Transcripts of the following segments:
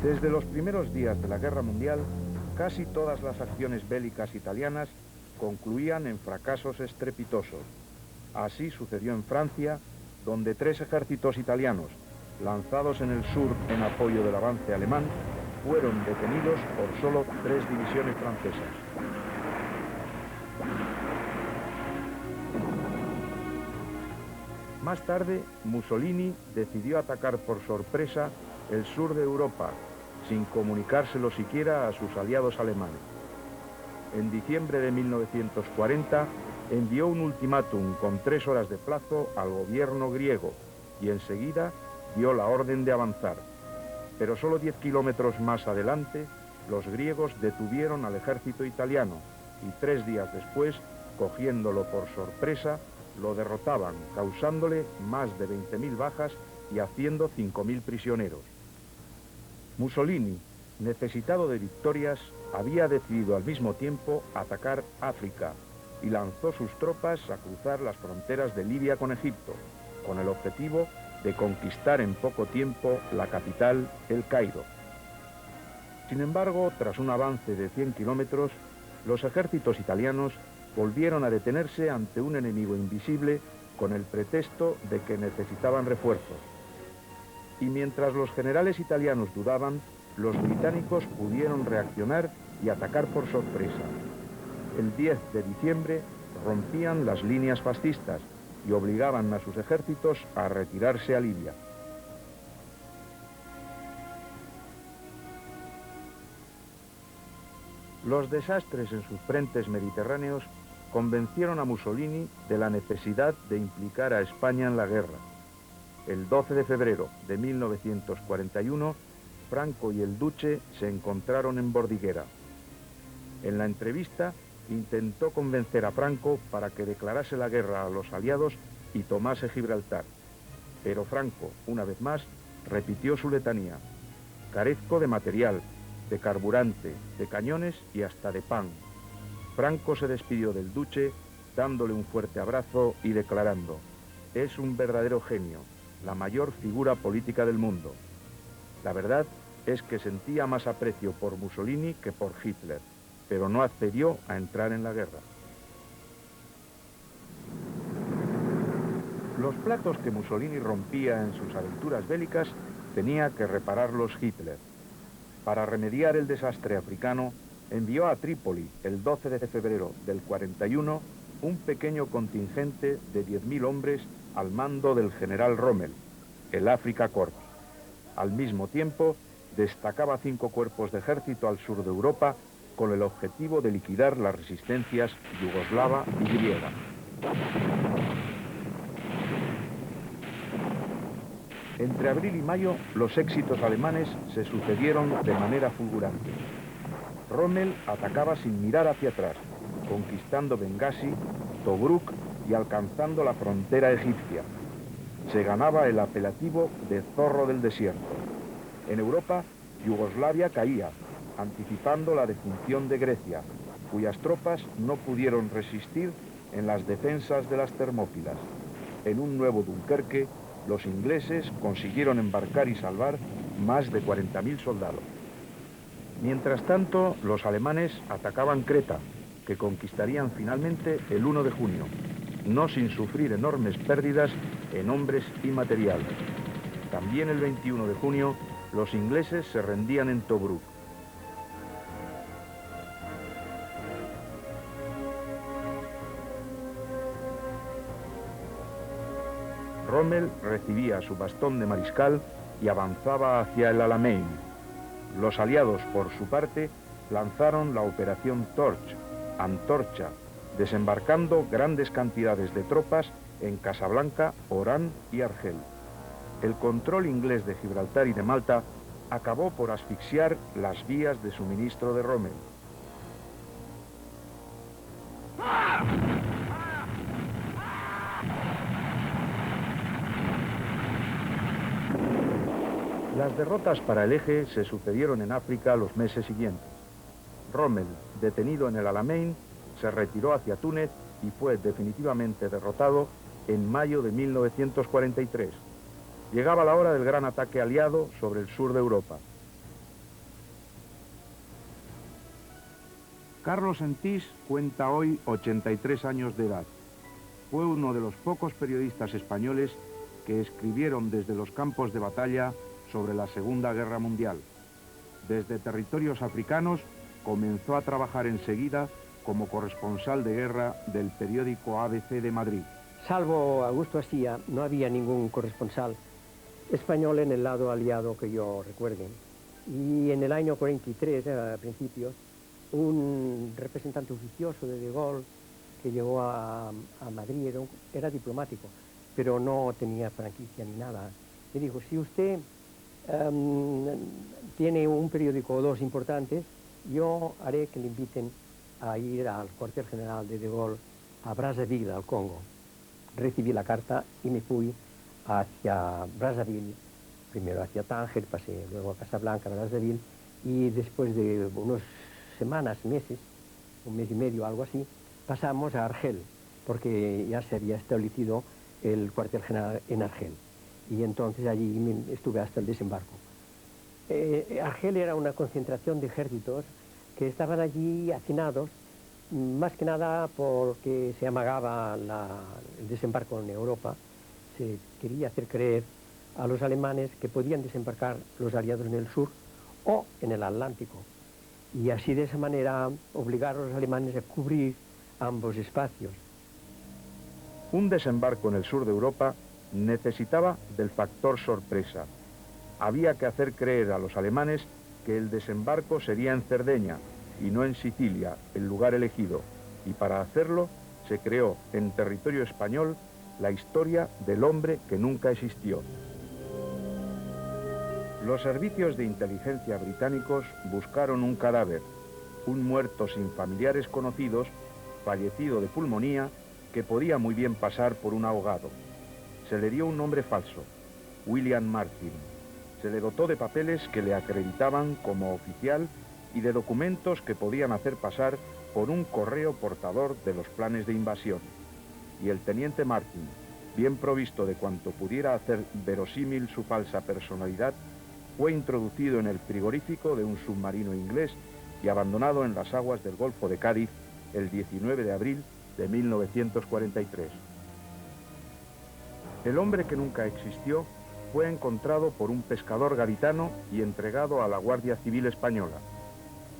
Desde los primeros días de la Guerra Mundial, casi todas las acciones bélicas italianas concluían en fracasos estrepitosos. Así sucedió en Francia, donde 3 ejércitos italianos, lanzados en el sur en apoyo del avance alemán, fueron detenidos por solo 3 divisiones francesas. Más tarde, Mussolini decidió atacar por sorpresa el sur de Europa, sin comunicárselo siquiera a sus aliados alemanes. En diciembre de 1940, envió un ultimátum con 3 horas de plazo al gobierno griego y enseguida dio la orden de avanzar. Pero solo 10 kilómetros más adelante, los griegos detuvieron al ejército italiano y 3 días después, cogiéndolo por sorpresa, lo derrotaban, causándole más de 20.000 bajas y haciendo 5.000 prisioneros. Mussolini, necesitado de victorias, había decidido al mismo tiempo atacar África y lanzó sus tropas a cruzar las fronteras de Libia con Egipto, con el objetivo de conquistar en poco tiempo la capital, El Cairo. Sin embargo, tras un avance de 100 kilómetros, los ejércitos italianos volvieron a detenerse ante un enemigo invisible con el pretexto de que necesitaban refuerzos. Y mientras los generales italianos dudaban, los británicos pudieron reaccionar y atacar por sorpresa. El 10 de diciembre rompían las líneas fascistas y obligaban a sus ejércitos a retirarse a Libia. Los desastres en sus frentes mediterráneos convencieron a Mussolini de la necesidad de implicar a España en la guerra. El 12 de febrero de 1941, Franco y el Duce se encontraron en Bordighera. En la entrevista, intentó convencer a Franco para que declarase la guerra a los aliados y tomase Gibraltar. Pero Franco, una vez más, repitió su letanía: carezco de material, de carburante, de cañones y hasta de pan. Franco se despidió del Duce, dándole un fuerte abrazo y declarando: es un verdadero genio, la mayor figura política del mundo. La verdad es que sentía más aprecio por Mussolini que por Hitler, pero no accedió a entrar en la guerra. Los platos que Mussolini rompía en sus aventuras bélicas tenía que repararlos Hitler. Para remediar el desastre africano, envió a Trípoli el 12 de febrero del 41 un pequeño contingente de 10.000 hombres al mando del general Rommel, el Afrika Korps. Al mismo tiempo, destacaba 5 cuerpos de ejército al sur de Europa con el objetivo de liquidar las resistencias yugoslava y griega. Entre abril y mayo, los éxitos alemanes se sucedieron de manera fulgurante. Rommel atacaba sin mirar hacia atrás, conquistando Bengasi, Tobruk y alcanzando la frontera egipcia. Se ganaba el apelativo de zorro del desierto. En Europa, Yugoslavia caía, anticipando la defunción de Grecia, cuyas tropas no pudieron resistir en las defensas de las Termópilas. En un nuevo Dunkerque, los ingleses consiguieron embarcar y salvar más de 40.000 soldados. Mientras tanto, los alemanes atacaban Creta, que conquistarían finalmente el 1 de junio, no sin sufrir enormes pérdidas en hombres y material. También el 21 de junio, los ingleses se rendían en Tobruk. Rommel recibía su bastón de mariscal y avanzaba hacia el Alamein. Los aliados, por su parte, lanzaron la operación Torch, Antorcha, desembarcando grandes cantidades de tropas en Casablanca, Orán y Argel. El control inglés de Gibraltar y de Malta acabó por asfixiar las vías de suministro de Rommel. Las derrotas para el eje se sucedieron en África los meses siguientes. Rommel, detenido en el Alamein, se retiró hacia Túnez y fue definitivamente derrotado en mayo de 1943. Llegaba la hora del gran ataque aliado sobre el sur de Europa. Carlos Sentís cuenta hoy 83 años de edad. Fue uno de los pocos periodistas españoles que escribieron desde los campos de batalla sobre la Segunda Guerra Mundial. Desde territorios africanos comenzó a trabajar enseguida como corresponsal de guerra del periódico ABC de Madrid. Salvo Augusto Astilla, no había ningún corresponsal español en el lado aliado que yo recuerde. Y en el año 43, a principios, un representante oficioso de Gaulle que llegó a Madrid, era diplomático, pero no tenía franquicia ni nada. Me dijo, si usted tiene un periódico o dos importantes, yo haré que le inviten a ir al cuartel general de Gaulle a Brazzaville, al Congo. Recibí la carta y me fui hacia Brazzaville, primero hacia Tánger, pasé luego a Casablanca, Brazzaville, y después de unas semanas, meses, un mes y medio, algo así, pasamos a Argel, porque ya se había establecido el cuartel general en Argel. Y entonces allí estuve hasta el desembarco. Argel era una concentración de ejércitos que estaban allí hacinados, más que nada porque se amagaba el desembarco en Europa. Se quería hacer creer a los alemanes que podían desembarcar los aliados en el sur o en el Atlántico. Y así, de esa manera, obligar a los alemanes a cubrir ambos espacios. Un desembarco en el sur de Europa necesitaba del factor sorpresa. Había que hacer creer a los alemanes que el desembarco sería en Cerdeña y no en Sicilia, el lugar elegido, y para hacerlo se creó en territorio español la historia del hombre que nunca existió. Los servicios de inteligencia británicos buscaron un cadáver, un muerto sin familiares conocidos, fallecido de pulmonía, que podía muy bien pasar por un ahogado. Se le dio un nombre falso, William Martin. Se le dotó de papeles que le acreditaban como oficial y de documentos que podían hacer pasar por un correo portador de los planes de invasión. Y el teniente Martin, bien provisto de cuanto pudiera hacer verosímil su falsa personalidad, fue introducido en el frigorífico de un submarino inglés y abandonado en las aguas del Golfo de Cádiz el 19 de abril de 1943. El hombre que nunca existió fue encontrado por un pescador gaditano y entregado a la Guardia Civil Española.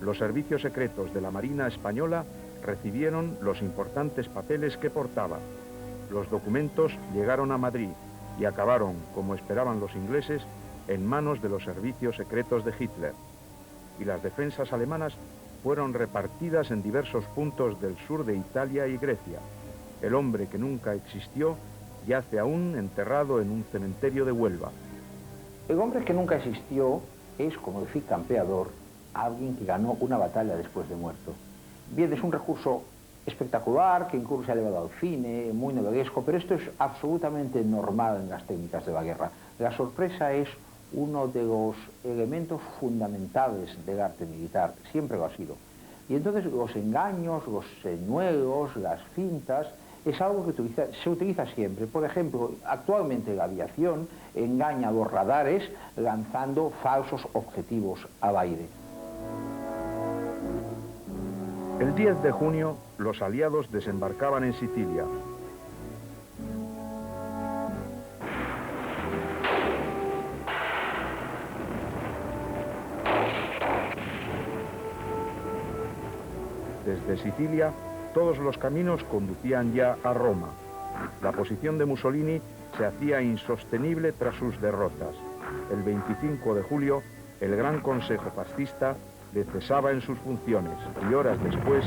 Los servicios secretos de la Marina Española recibieron los importantes papeles que portaba. Los documentos llegaron a Madrid y acabaron, como esperaban los ingleses, en manos de los servicios secretos de Hitler. Y las defensas alemanas fueron repartidas en diversos puntos del sur de Italia y Grecia. El hombre que nunca existió yace aún enterrado en un cementerio de Huelva. El hombre que nunca existió es, como decía Campeador, alguien que ganó una batalla después de muerto. Bien, es un recurso espectacular, que incluso se ha llevado al cine, muy novelesco, pero esto es absolutamente normal en las técnicas de la guerra. La sorpresa es uno de los elementos fundamentales del arte militar, siempre lo ha sido. Y entonces los engaños, los señuelos, las fintas, es algo que se utiliza siempre. Por ejemplo, actualmente la aviación engaña a los radares lanzando falsos objetivos al aire. El 10 de junio, los aliados desembarcaban en Sicilia. Desde Sicilia, todos los caminos conducían ya a Roma. La posición de Mussolini se hacía insostenible tras sus derrotas. El 25 de julio, el Gran Consejo Fascista le cesaba en sus funciones y horas después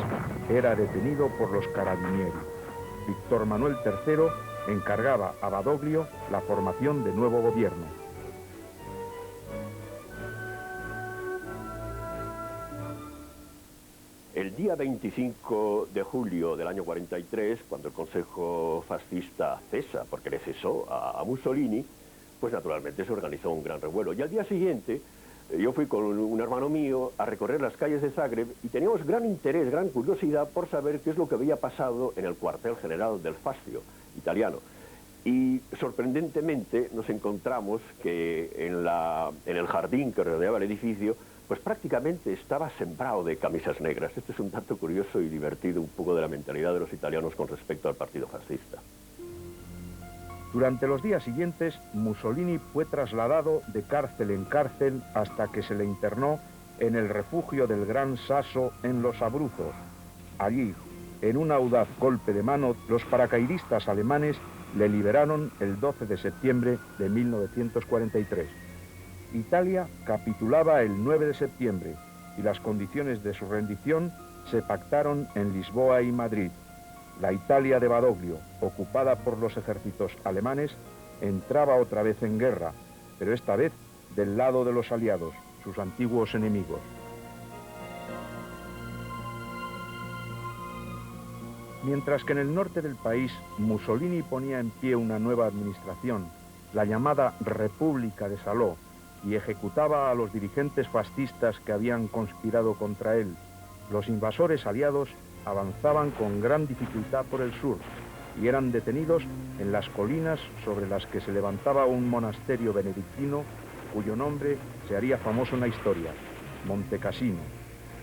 era detenido por los Carabinieri. Víctor Manuel III encargaba a Badoglio la formación de nuevo gobierno. El día 25 de julio del año 43, cuando el Consejo Fascista cesa, porque le cesó a Mussolini, pues naturalmente se organizó un gran revuelo. Y al día siguiente, yo fui con un hermano mío a recorrer las calles de Zagreb y teníamos gran interés, gran curiosidad por saber qué es lo que había pasado en el cuartel general del Fascio italiano. Y sorprendentemente nos encontramos que en el jardín que rodeaba el edificio, pues prácticamente estaba sembrado de camisas negras. Este es un dato curioso y divertido un poco de la mentalidad de los italianos con respecto al partido fascista. Durante los días siguientes, Mussolini fue trasladado de cárcel en cárcel hasta que se le internó en el refugio del Gran Sasso en Los Abruzos. Allí, en un audaz golpe de mano, los paracaidistas alemanes le liberaron el 12 de septiembre de 1943. Italia capitulaba el 9 de septiembre y las condiciones de su rendición se pactaron en Lisboa y Madrid. La Italia de Badoglio, ocupada por los ejércitos alemanes, entraba otra vez en guerra, pero esta vez del lado de los aliados, sus antiguos enemigos. Mientras que en el norte del país Mussolini ponía en pie una nueva administración, la llamada República de Salò, y ejecutaba a los dirigentes fascistas que habían conspirado contra él, los invasores aliados avanzaban con gran dificultad por el sur y eran detenidos en las colinas sobre las que se levantaba un monasterio benedictino cuyo nombre se haría famoso en la historia, Monte Cassino.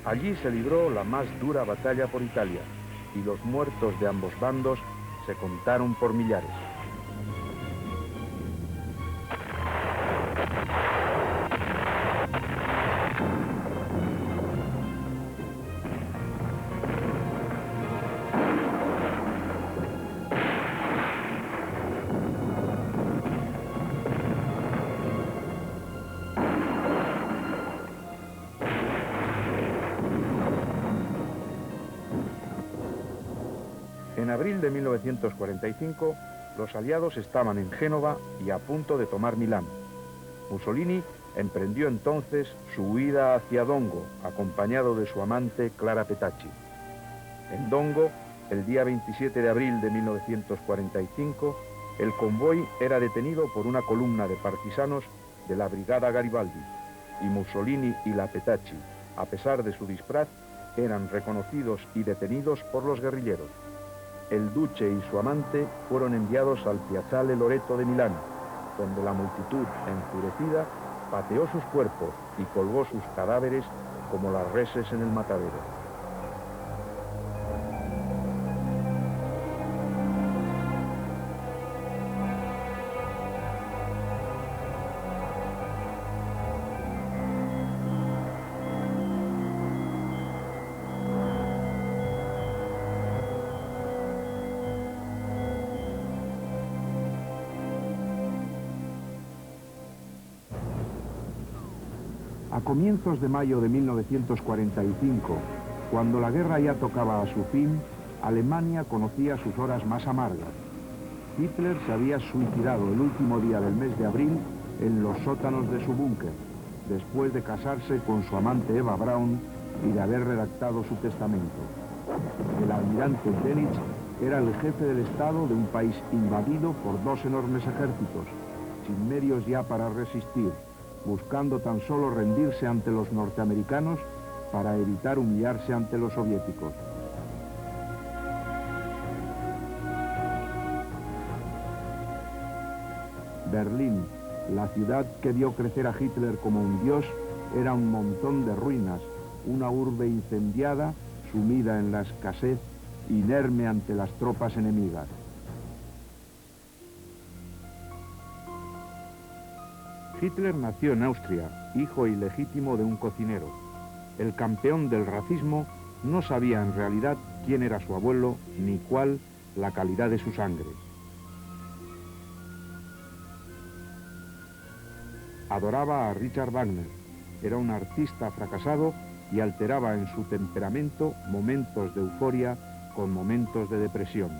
Allí se libró la más dura batalla por Italia y los muertos de ambos bandos se contaron por millares. En abril de 1945, los aliados estaban en Génova y a punto de tomar Milán. Mussolini emprendió entonces su huida hacia Dongo, acompañado de su amante Clara Petacci. En Dongo, el día 27 de abril de 1945, el convoy era detenido por una columna de partisanos de la Brigada Garibaldi, y Mussolini y la Petacci, a pesar de su disfraz, eran reconocidos y detenidos por los guerrilleros. El duce y su amante fueron enviados al Piazzale Loreto de Milán, donde la multitud, enfurecida, pateó sus cuerpos y colgó sus cadáveres como las reses en el matadero. A comienzos de mayo de 1945, cuando la guerra ya tocaba a su fin, Alemania conocía sus horas más amargas. Hitler se había suicidado el último día del mes de abril en los sótanos de su búnker, después de casarse con su amante Eva Braun y de haber redactado su testamento. El almirante Dönitz era el jefe del Estado de un país invadido por dos enormes ejércitos, sin medios ya para resistir, buscando tan solo rendirse ante los norteamericanos para evitar humillarse ante los soviéticos. Berlín, la ciudad que vio crecer a Hitler como un dios, era un montón de ruinas, una urbe incendiada, sumida en la escasez, inerme ante las tropas enemigas. Hitler nació en Austria, hijo ilegítimo de un cocinero. El campeón del racismo no sabía en realidad quién era su abuelo ni cuál la calidad de su sangre. Adoraba a Richard Wagner, era un artista fracasado y alteraba en su temperamento momentos de euforia con momentos de depresión.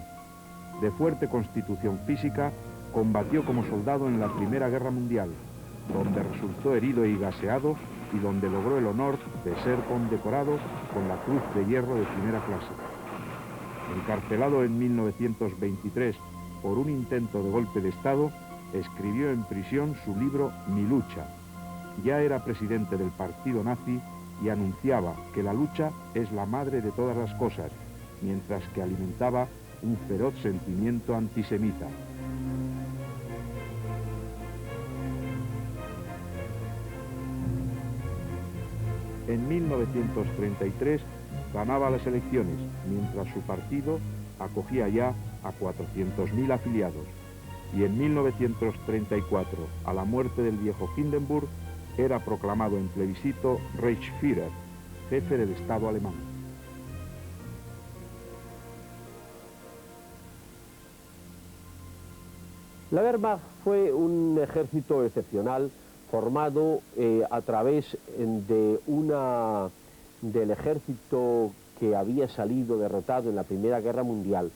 De fuerte constitución física, combatió como soldado en la Primera Guerra Mundial, donde resultó herido y gaseado y donde logró el honor de ser condecorado con la Cruz de Hierro de primera clase. Encarcelado en 1923 por un intento de golpe de Estado, escribió en prisión su libro Mi lucha. Ya era presidente del partido nazi y anunciaba que la lucha es la madre de todas las cosas, mientras que alimentaba un feroz sentimiento antisemita. En 1933 ganaba las elecciones, mientras su partido acogía ya a 400.000 afiliados. Y en 1934, a la muerte del viejo Hindenburg, era proclamado en plebiscito Reichsführer, jefe del Estado alemán. La Wehrmacht fue un ejército excepcional formado a través del ejército que había salido derrotado en la Primera Guerra Mundial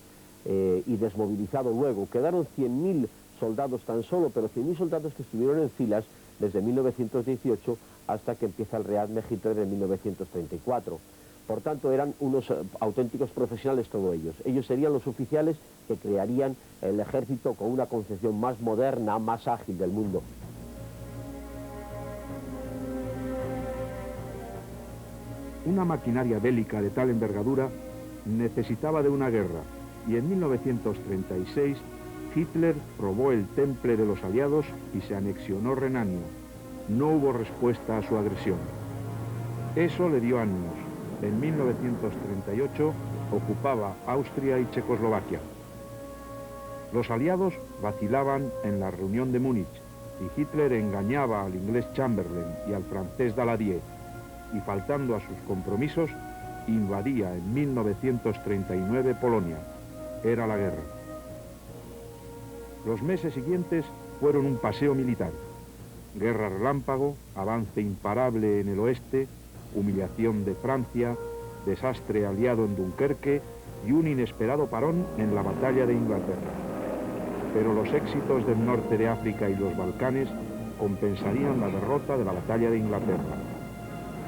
y desmovilizado luego. Quedaron 100.000 soldados tan solo, pero 100.000 soldados que estuvieron en filas desde 1918 hasta que empieza el Rearme Hitler en 1934. Por tanto, eran unos auténticos profesionales todos ellos. Ellos serían los oficiales que crearían el ejército con una concepción más moderna, más ágil del mundo. Una maquinaria bélica de tal envergadura necesitaba de una guerra, y en 1936 Hitler probó el temple de los aliados y se anexionó Renania. No hubo respuesta a su agresión. Eso le dio ánimos. En 1938 ocupaba Austria y Checoslovaquia. Los aliados vacilaban en la reunión de Múnich y Hitler engañaba al inglés Chamberlain y al francés Daladier y, faltando a sus compromisos, invadía en 1939 Polonia. Era la guerra. Los meses siguientes fueron un paseo militar. Guerra relámpago, avance imparable en el oeste, humillación de Francia, desastre aliado en Dunkerque y un inesperado parón en la batalla de Inglaterra. Pero los éxitos del norte de África y los Balcanes compensarían la derrota de la batalla de Inglaterra.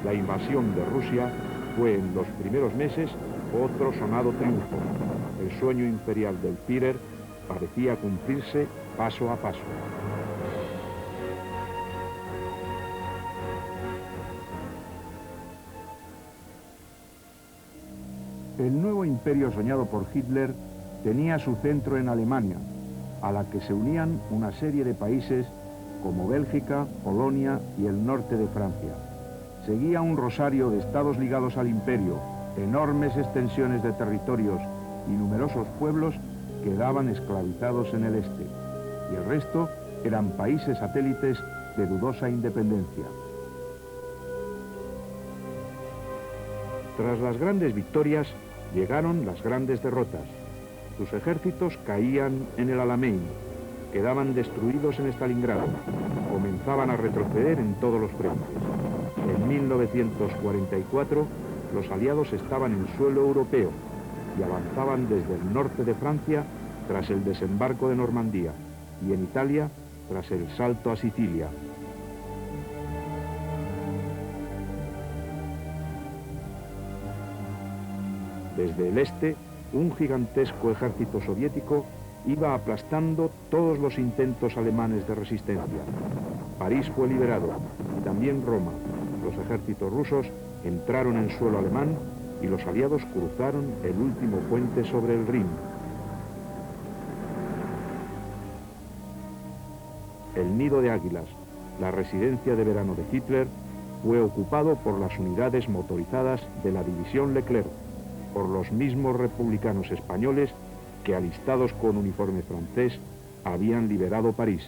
La invasión de Rusia fue en los primeros meses otro sonado triunfo. El sueño imperial del Führer parecía cumplirse paso a paso. El nuevo imperio soñado por Hitler tenía su centro en Alemania, a la que se unían una serie de países como Bélgica, Polonia y el norte de Francia. Seguía un rosario de estados ligados al imperio, enormes extensiones de territorios y numerosos pueblos quedaban esclavizados en el este, y el resto eran países satélites de dudosa independencia. Tras las grandes victorias, llegaron las grandes derrotas. Sus ejércitos caían en el Alamein, quedaban destruidos en Stalingrado, comenzaban a retroceder en todos los frentes. En 1944, los aliados estaban en suelo europeo y avanzaban desde el norte de Francia tras el desembarco de Normandía y en Italia tras el salto a Sicilia. Desde el este, un gigantesco ejército soviético iba aplastando todos los intentos alemanes de resistencia. París fue liberado, y también Roma. Los ejércitos rusos entraron en suelo alemán y los aliados cruzaron el último puente sobre el Rin. El Nido de Águilas, la residencia de verano de Hitler, fue ocupado por las unidades motorizadas de la división Leclerc, por los mismos republicanos españoles que, alistados con uniforme francés, habían liberado París.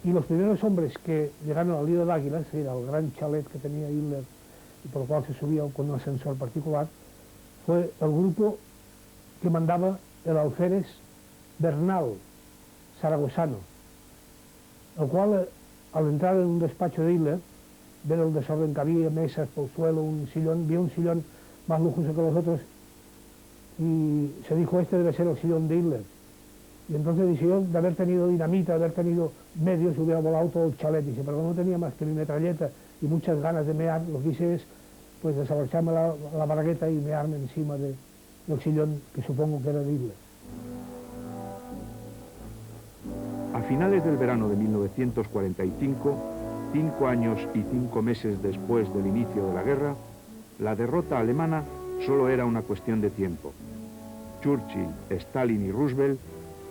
Y los primeros hombres que llegaron al Nido de Águilas, era el gran chalet que tenía Hitler y por el cual se subía con un ascensor particular, fue el grupo que mandaba el alférez Bernal, zaragozano, el cual, al entrar en un despacho de Hitler, ver el desorden que había, mesas por el suelo, un sillón, vio un sillón más lujoso que los otros y se dijo, este debe ser el sillón de Hitler. Y entonces decidió, de haber tenido dinamita, de haber tenido medios, hubiera volado todo el chalet. Dice, pero no tenía más que mi metralleta y muchas ganas de mear, lo que hice es pues desabrocharme la bragueta y mearme encima del sillón que supongo que era de Hitler. A finales del verano de 1945, 5 años y 5 meses después del inicio de la guerra, la derrota alemana solo era una cuestión de tiempo. Churchill, Stalin y Roosevelt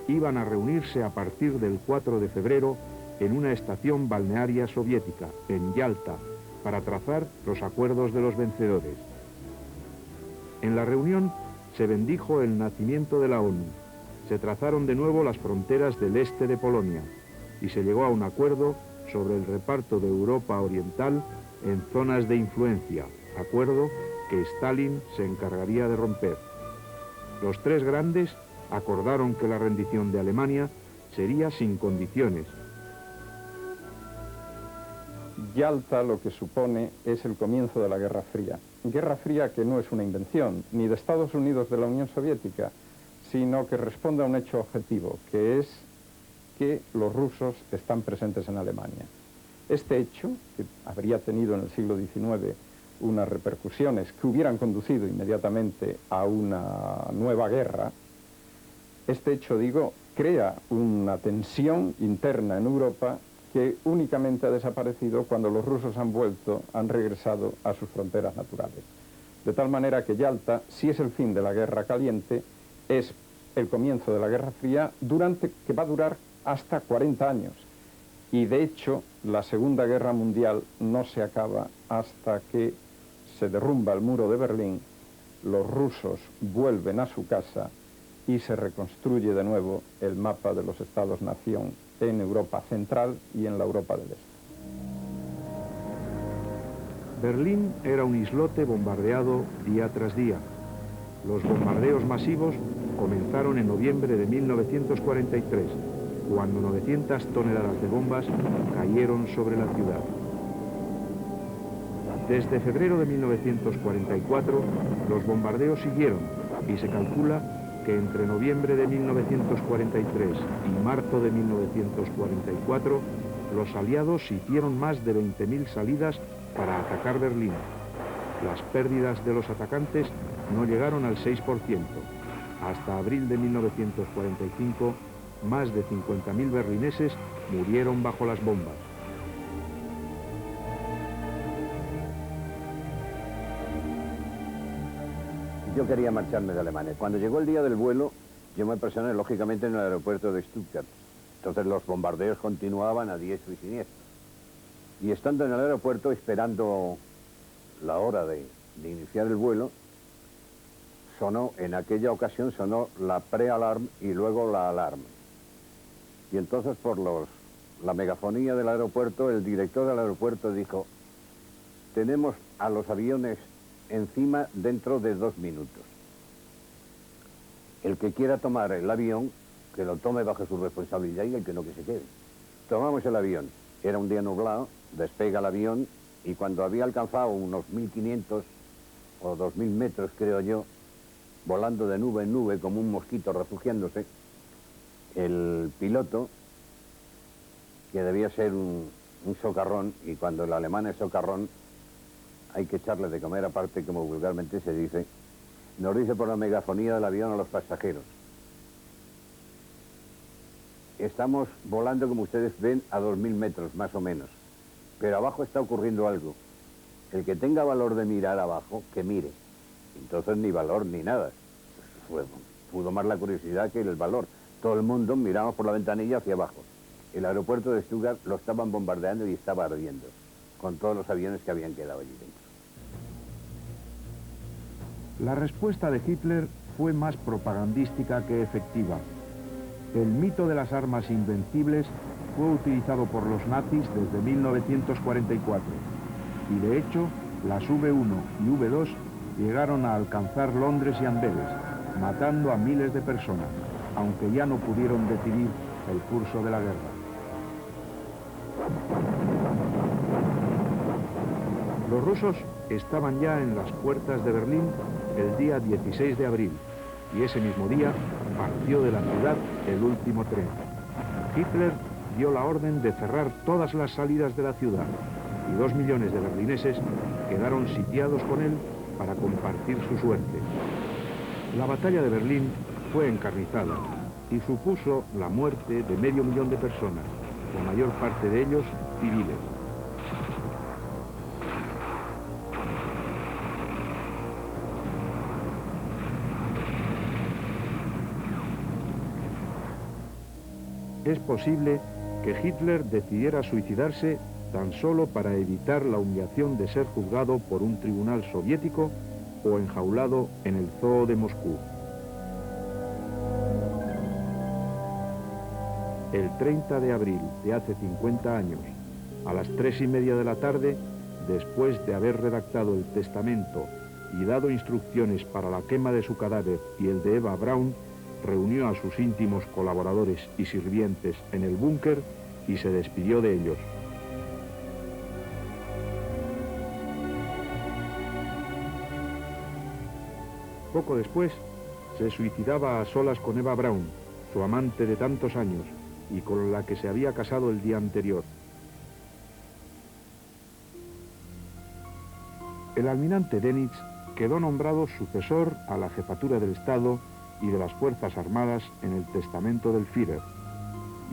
iban a reunirse a partir del 4 de febrero en una estación balnearia soviética, en Yalta, para trazar los acuerdos de los vencedores. En la reunión se bendijo el nacimiento de la ONU, se trazaron de nuevo las fronteras del este de Polonia y se llegó a un acuerdo sobre el reparto de Europa Oriental en zonas de influencia, acuerdo que Stalin se encargaría de romper. Los tres grandes acordaron que la rendición de Alemania sería sin condiciones. Yalta lo que supone es el comienzo de la Guerra Fría. Guerra Fría que no es una invención, ni de Estados Unidos de la Unión Soviética, sino que responde a un hecho objetivo, que es que los rusos están presentes en Alemania. Este hecho, que habría tenido en el siglo XIX unas repercusiones que hubieran conducido inmediatamente a una nueva guerra, este hecho, digo, crea una tensión interna en Europa que únicamente ha desaparecido cuando los rusos han regresado a sus fronteras naturales. De tal manera que Yalta, si es el fin de la guerra caliente, es el comienzo de la Guerra Fría, que va a durar hasta 40 años. Y de hecho, la Segunda Guerra Mundial no se acaba hasta que se derrumba el muro de Berlín, los rusos vuelven a su casa y se reconstruye de nuevo el mapa de los Estados-nación en Europa Central y en la Europa del Este. Berlín era un islote bombardeado día tras día. Los bombardeos masivos comenzaron en noviembre de 1943, cuando 900 toneladas de bombas cayeron sobre la ciudad. Desde febrero de 1944, los bombardeos siguieron y se calcula que entre noviembre de 1943 y marzo de 1944, los aliados hicieron más de 20.000 salidas para atacar Berlín. Las pérdidas de los atacantes no llegaron al 6%. Hasta abril de 1945, más de 50.000 berlineses murieron bajo las bombas. Yo quería marcharme de Alemania. Cuando llegó el día del vuelo, yo me personé lógicamente en el aeropuerto de Stuttgart. Entonces los bombardeos continuaban a diestro y siniestro. Y estando en el aeropuerto, esperando la hora de iniciar el vuelo, en aquella ocasión sonó la pre-alarm y luego la alarma. Y entonces por la megafonía del aeropuerto, el director del aeropuerto dijo: tenemos a los aviones encima dentro de 2 minutos. El que quiera tomar el avión, que lo tome bajo su responsabilidad, y el que no, que se quede. Tomamos el avión. Era un día nublado, despega el avión, y cuando había alcanzado unos 1.500 o 2.000 metros, creo yo, volando de nube en nube como un mosquito refugiándose, el piloto, que debía ser un socarrón, y cuando el alemán es socarrón, hay que echarle de comer aparte, como vulgarmente se dice, nos dice por la megafonía del avión a los pasajeros: estamos volando, como ustedes ven, a 2.000 metros, más o menos, pero abajo está ocurriendo algo. El que tenga valor de mirar abajo, que mire. Entonces ni valor ni nada. Pudo más la curiosidad que el valor. Todo el mundo miraba por la ventanilla hacia abajo. El aeropuerto de Stuttgart lo estaban bombardeando y estaba ardiendo, con todos los aviones que habían quedado allí dentro. La respuesta de Hitler fue más propagandística que efectiva. El mito de las armas invencibles fue utilizado por los nazis desde 1944 y de hecho las V1 y V2 llegaron a alcanzar Londres y Amberes, matando a miles de personas, aunque ya no pudieron decidir el curso de la guerra. Los rusos estaban ya en las puertas de Berlín el día 16 de abril y ese mismo día partió de la ciudad el último tren. Hitler dio la orden de cerrar todas las salidas de la ciudad y 2 millones de berlineses quedaron sitiados con él para compartir su suerte. La batalla de Berlín fue encarnizada y supuso la muerte de 500.000 de personas, la mayor parte de ellos civiles. Es posible que Hitler decidiera suicidarse tan solo para evitar la humillación de ser juzgado por un tribunal soviético o enjaulado en el zoo de Moscú. El 30 de abril de hace 50 años, a las 3:30 de la tarde, después de haber redactado el testamento y dado instrucciones para la quema de su cadáver y el de Eva Braun, reunió a sus íntimos colaboradores y sirvientes en el búnker y se despidió de ellos. Poco después, se suicidaba a solas con Eva Braun, su amante de tantos años, y con la que se había casado el día anterior. El almirante Dönitz quedó nombrado sucesor a la jefatura del Estado y de las Fuerzas Armadas en el testamento del Führer.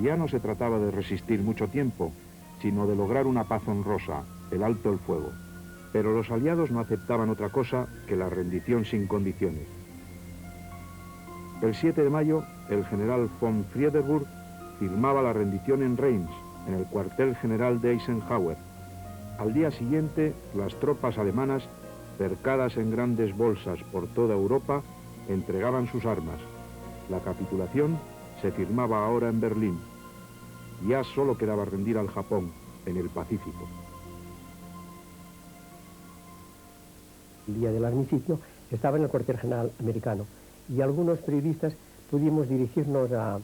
Ya no se trataba de resistir mucho tiempo, sino de lograr una paz honrosa, el alto el fuego. Pero los aliados no aceptaban otra cosa que la rendición sin condiciones. El 7 de mayo, el general von Friedeburg firmaba la rendición en Reims, en el cuartel general de Eisenhower. Al día siguiente, las tropas alemanas, cercadas en grandes bolsas por toda Europa, entregaban sus armas. La capitulación se firmaba ahora en Berlín. Ya solo quedaba rendir al Japón, en el Pacífico. El día del armisticio estaba en el cuartel general americano y algunos periodistas pudimos dirigirnos a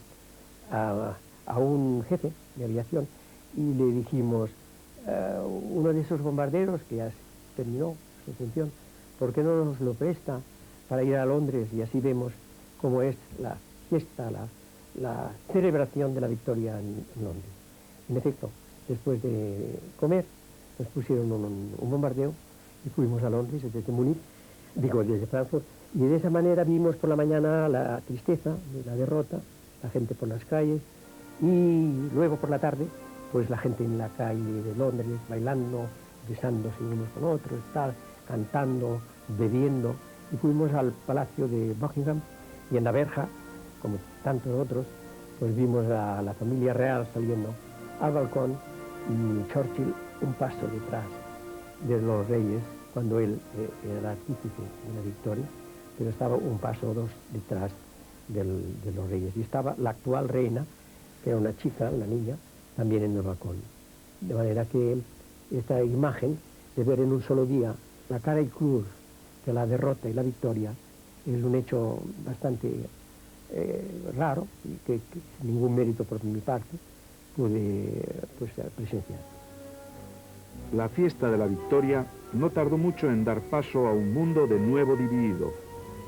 un jefe de aviación y le dijimos, uno de esos bombarderos que ya terminó su función, ¿por qué no nos lo presta para ir a Londres y así vemos cómo es la fiesta, la celebración de la victoria en Londres? En efecto, después de comer, nos pusieron un bombardeo y fuimos a Londres desde Múnich, desde Frankfurt, y de esa manera vimos por la mañana la tristeza de la derrota, la gente por las calles, y luego por la tarde, pues la gente en la calle de Londres, bailando, besándose unos con otros, tal, cantando, bebiendo, y fuimos al Palacio de Buckingham, y en la verja, como tantos otros, pues vimos a la familia real saliendo al balcón, y Churchill un paso detrás de los reyes, cuando él era el artífice de la victoria, pero estaba un paso o dos detrás de los reyes. Y estaba la actual reina, que era una chica, una niña, también en el balcón. De manera que esta imagen de ver en un solo día la cara y cruz de la derrota y la victoria es un hecho bastante raro y que sin ningún mérito por mi parte pude presenciar. La fiesta de la victoria no tardó mucho en dar paso a un mundo de nuevo dividido,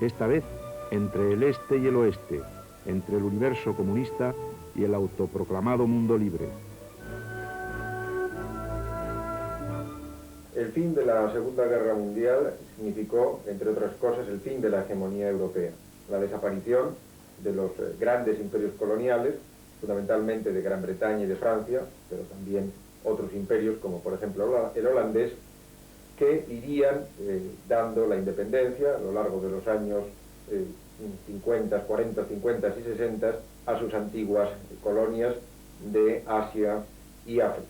esta vez entre el este y el oeste, entre el universo comunista y el autoproclamado mundo libre. El fin de la Segunda Guerra Mundial significó, entre otras cosas, el fin de la hegemonía europea, la desaparición de los grandes imperios coloniales, fundamentalmente de Gran Bretaña y de Francia, pero también otros imperios como por ejemplo el holandés, que irían dando la independencia a lo largo de los años 50, 40, 50 y 60 a sus antiguas colonias de Asia y África.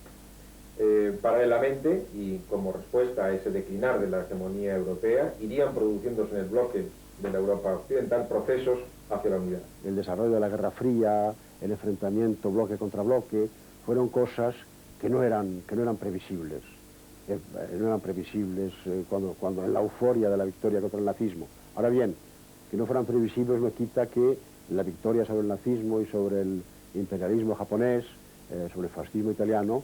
Paralelamente, y como respuesta a ese declinar de la hegemonía europea, irían produciéndose en el bloque de la Europa occidental procesos hacia la unidad. El desarrollo de la Guerra Fría, el enfrentamiento bloque contra bloque, fueron cosas que no eran previsibles. No eran previsibles cuando en la euforia de la victoria contra el nazismo. Ahora bien, que no fueran previsibles no quita que la victoria sobre el nazismo y sobre el imperialismo japonés, sobre el fascismo italiano,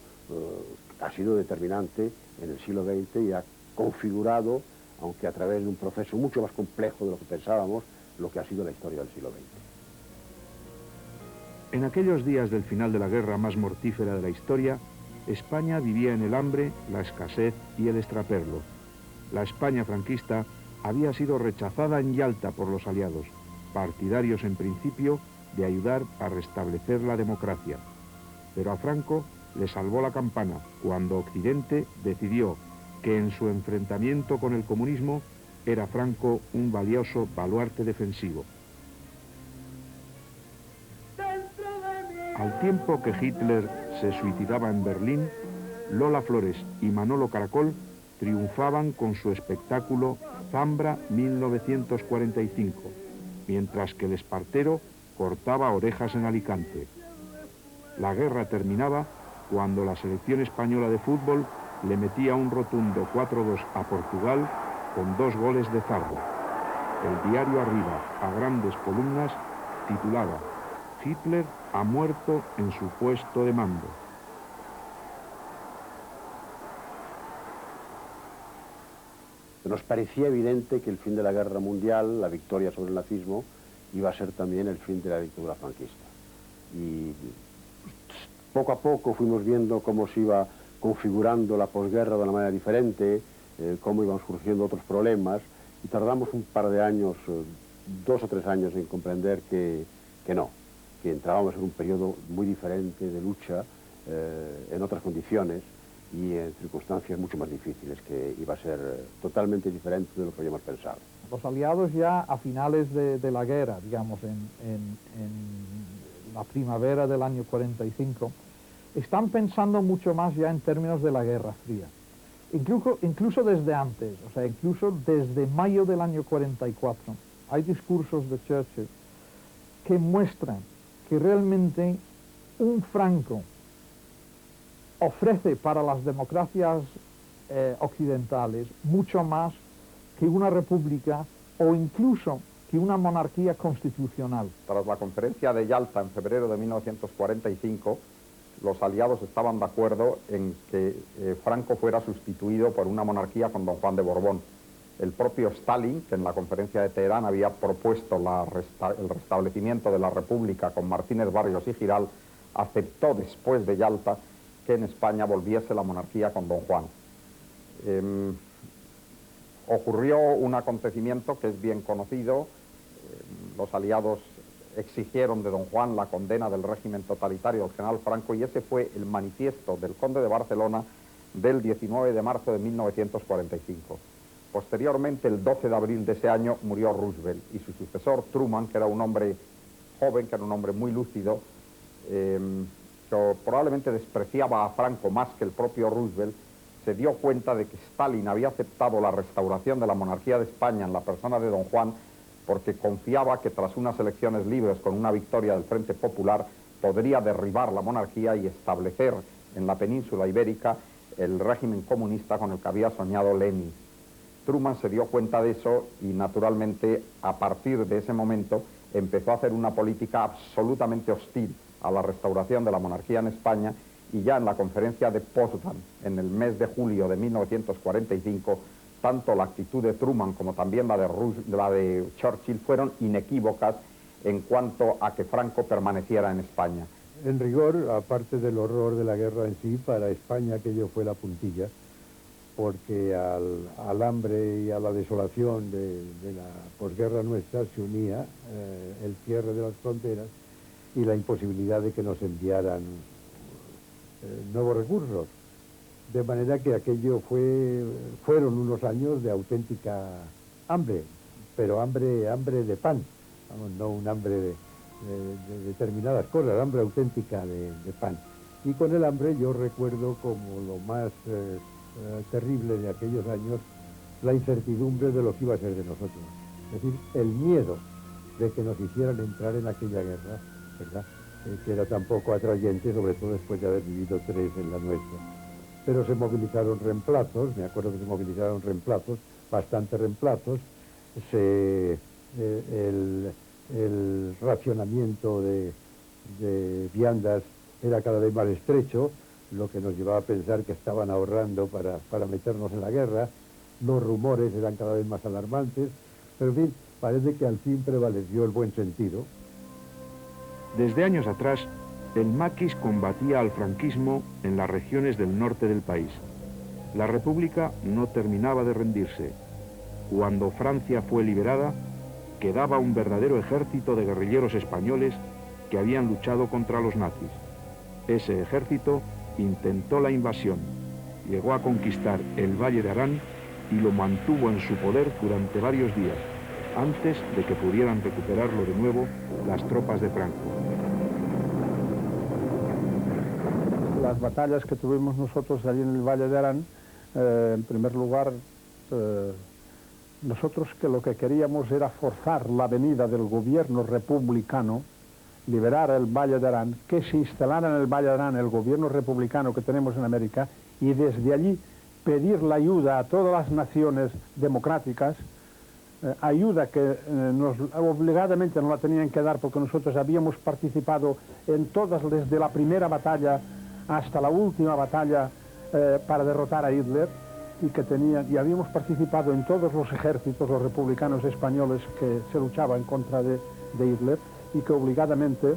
ha sido determinante en el siglo XX y ha configurado, aunque a través de un proceso mucho más complejo de lo que pensábamos, lo que ha sido la historia del siglo XX. En aquellos días del final de la guerra más mortífera de la historia, España vivía en el hambre, la escasez y el extraperlo. La España franquista había sido rechazada en Yalta por los aliados, partidarios en principio de ayudar a restablecer la democracia. Pero a Franco le salvó la campana cuando Occidente decidió que en su enfrentamiento con el comunismo era Franco un valioso baluarte defensivo. Al tiempo que Hitler se suicidaba en Berlín, Lola Flores y Manolo Caracol triunfaban con su espectáculo Zambra 1945, mientras que el Espartero cortaba orejas en Alicante. La guerra terminaba cuando la selección española de fútbol le metía un rotundo 4-2 a Portugal con 2 goles de Zarro. El diario Arriba, a grandes columnas, titulaba «Hitler ha muerto en su puesto de mando». Nos parecía evidente que el fin de la guerra mundial, la victoria sobre el nazismo, iba a ser también el fin de la dictadura franquista. Y poco a poco fuimos viendo cómo se iba configurando la posguerra de una manera diferente, cómo iban surgiendo otros problemas, y tardamos un par de años, 2 o 3 años en comprender que no, que entrábamos en un periodo muy diferente de lucha, en otras condiciones, y en circunstancias mucho más difíciles, que iba a ser totalmente diferente de lo que habíamos pensado. Los aliados ya a finales de la guerra, digamos en la primavera del año 45, están pensando mucho más ya en términos de la Guerra Fría. Incluso desde antes, o sea, incluso desde mayo del año 44, hay discursos de Churchill que muestran que realmente un Franco ofrece para las democracias occidentales mucho más que una república o incluso que una monarquía constitucional. Tras la conferencia de Yalta en febrero de 1945, los aliados estaban de acuerdo en que Franco fuera sustituido por una monarquía con don Juan de Borbón. El propio Stalin, que en la conferencia de Teherán había propuesto el restablecimiento de la república con Martínez Barrios y Giral, aceptó después de Yalta que en España volviese la monarquía con don Juan. Ocurrió un acontecimiento que es bien conocido. Los aliados exigieron de don Juan la condena del régimen totalitario del general Franco, y ese fue el manifiesto del conde de Barcelona del 19 de marzo de 1945. Posteriormente, el 12 de abril de ese año, murió Roosevelt, y su sucesor, Truman, que era un hombre joven, que era un hombre muy lúcido, que probablemente despreciaba a Franco más que el propio Roosevelt, se dio cuenta de que Stalin había aceptado la restauración de la monarquía de España en la persona de don Juan, porque confiaba que tras unas elecciones libres con una victoria del Frente Popular podría derribar la monarquía y establecer en la península ibérica el régimen comunista con el que había soñado Lenin. Truman se dio cuenta de eso y, naturalmente, a partir de ese momento empezó a hacer una política absolutamente hostil a la restauración de la monarquía en España, y ya en la conferencia de Potsdam, en el mes de julio de 1945, tanto la actitud de Truman como también la de Churchill fueron inequívocas en cuanto a que Franco permaneciera en España. En rigor, aparte del horror de la guerra en sí, para España aquello fue la puntilla, porque al hambre y a la desolación de la posguerra nuestra se unía el cierre de las fronteras y la imposibilidad de que nos enviaran nuevos recursos. De manera que aquello fueron unos años de auténtica hambre, pero hambre de pan, vamos, no un hambre de determinadas cosas, hambre auténtica de pan. Y con el hambre yo recuerdo como lo más terrible de aquellos años la incertidumbre de lo que iba a ser de nosotros. Es decir, el miedo de que nos hicieran entrar en aquella guerra, ¿verdad? Que era tan poco atrayente, sobre todo después de haber vivido 3 en la nuestra. Pero se movilizaron reemplazos, me acuerdo que se movilizaron reemplazos, bastantes reemplazos, el racionamiento de viandas era cada vez más estrecho, lo que nos llevaba a pensar que estaban ahorrando para meternos en la guerra. Los rumores eran cada vez más alarmantes, pero en fin, parece que al fin prevaleció el buen sentido. Desde años atrás, el maquis combatía al franquismo en las regiones del norte del país. La República no terminaba de rendirse. Cuando Francia fue liberada, quedaba un verdadero ejército de guerrilleros españoles que habían luchado contra los nazis. Ese ejército intentó la invasión, llegó a conquistar el Valle de Arán y lo mantuvo en su poder durante varios días, antes de que pudieran recuperarlo de nuevo las tropas de Franco. las batallas que tuvimos nosotros allí en el Valle de Arán, en primer lugar, nosotros que lo que queríamos era forzar la venida del gobierno republicano, liberar el Valle de Arán, que se instalara en el Valle de Arán el gobierno republicano que tenemos en América, y desde allí pedir la ayuda a todas las naciones democráticas, ayuda que obligadamente nos la tenían que dar porque nosotros habíamos participado en todas, desde la primera batalla hasta la última batalla para derrotar a Hitler, y habíamos participado en todos los ejércitos, los republicanos españoles que se luchaban en contra de Hitler, y que obligadamente,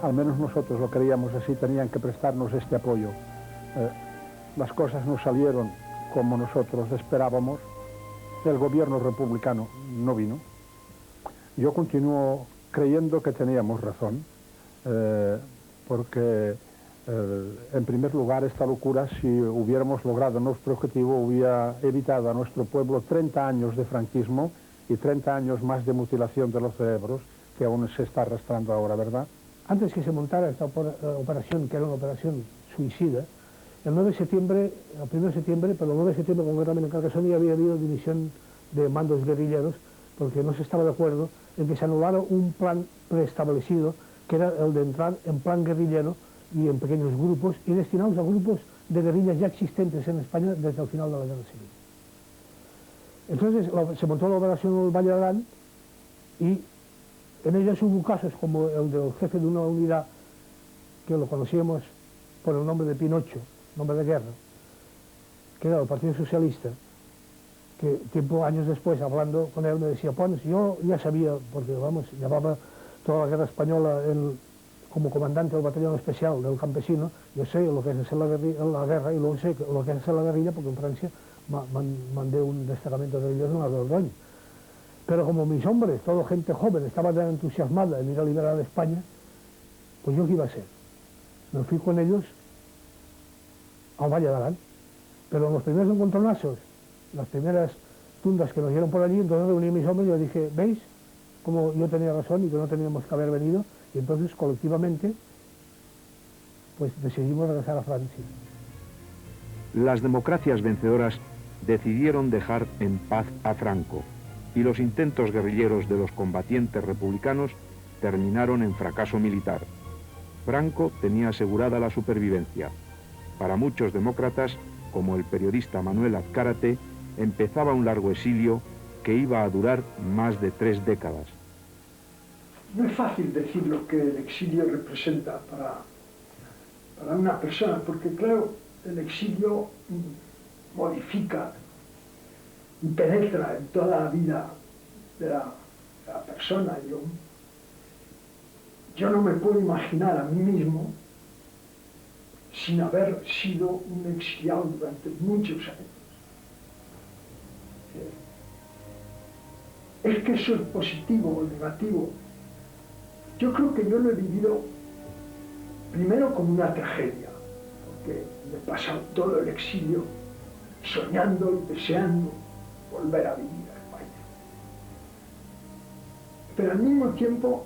al menos nosotros lo creíamos así, tenían que prestarnos este apoyo. Las cosas no salieron como nosotros esperábamos, el gobierno republicano no vino. Yo continúo creyendo que teníamos razón, porque en primer lugar esta locura, si hubiéramos logrado nuestro objetivo, hubiera evitado a nuestro pueblo 30 años de franquismo y 30 años más de mutilación de los cerebros, que aún se está arrastrando ahora, ¿verdad? Antes que se montara esta operación, que era una operación suicida, el 1 de septiembre con Guerra en Carcassonne ya había habido dimisión de mandos guerrilleros porque no se estaba de acuerdo en que se anulara un plan preestablecido que era el de entrar en plan guerrillero y en pequeños grupos y destinados a grupos de guerrillas ya existentes en España desde el final de la Guerra Civil. Entonces se montó la operación en el Valle de Arán y en ellas hubo casos como el del jefe de una unidad que lo conocíamos por el nombre de Pinocho, nombre de guerra, que era del Partido Socialista, que años después, hablando con él, me decía, pues yo ya sabía, porque vamos, llevaba toda la guerra española como comandante del batallón especial del campesino, yo sé lo que es hacer la guerra y luego sé lo que es hacer la guerrilla, porque en Francia mandé un destacamento de guerrilleros en la Dordogne. Pero como mis hombres, toda gente joven, estaba tan entusiasmada en ir a liberar a España, pues yo qué iba a hacer. Me fui con ellos a Valle de Arán, pero en los primeros encontronazos, las primeras tundas que nos dieron por allí, entonces reuní a mis hombres y les dije, ¿veis cómo yo tenía razón y que no teníamos que haber venido? Y entonces colectivamente pues decidimos regresar a Francia. Las democracias vencedoras decidieron dejar en paz a Franco y los intentos guerrilleros de los combatientes republicanos terminaron en fracaso militar. Franco tenía asegurada la supervivencia. Para muchos demócratas, como el periodista Manuel Azcárate, empezaba un largo exilio que iba a durar más de 3 décadas. No es fácil decir lo que el exilio representa para una persona, porque claro, el exilio modifica y penetra en toda la vida de la persona. Yo no me puedo imaginar a mí mismo sin haber sido un exiliado durante muchos años. Es que eso es positivo o negativo. Yo creo que yo lo he vivido primero como una tragedia, porque me he pasado todo el exilio soñando y deseando volver a vivir a España. Pero al mismo tiempo,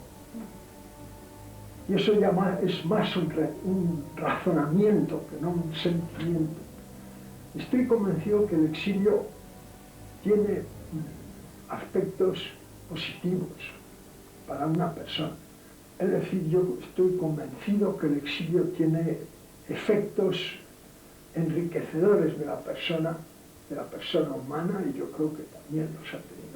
y eso ya es más un razonamiento que no un sentimiento, estoy convencido que el exilio tiene aspectos positivos para una persona. Es decir, yo estoy convencido que el exilio tiene efectos enriquecedores de la persona humana, y yo creo que también los ha tenido.